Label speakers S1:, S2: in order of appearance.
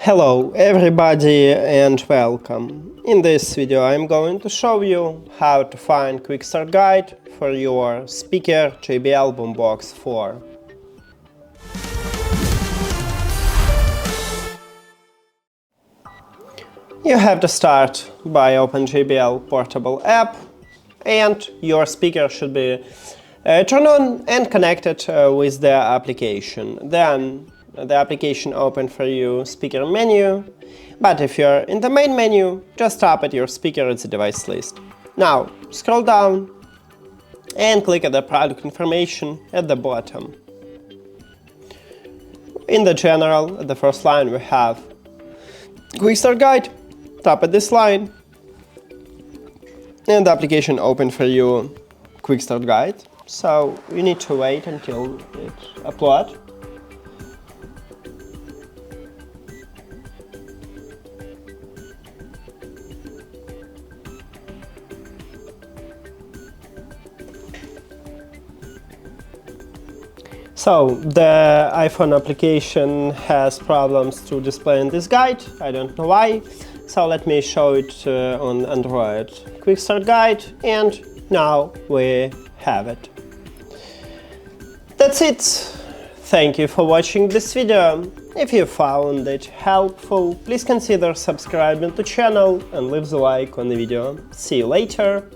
S1: Hello everybody and welcome. In this video I'm going to show you how to find quick start guide for your speaker JBL Boombox 4. You have to start by open JBL Portable app, and your speaker should be turned on and connected with the application. Then the application open for you speaker menu, but if you're in the main menu, just tap at your speaker at the device list. Now scroll down and click at the product information at the bottom. In the general, at the first line we have quick start guide. Tap at this line and the application open for you quick start guide, so you need to wait until it uploads. So the iPhone application has problems to display in this guide. I don't know why. So let me show it on Android. Quick start guide, and now we have it. That's it. Thank you for watching this video. If you found it helpful, please consider subscribing to the channel and leave the like on the video. See you later.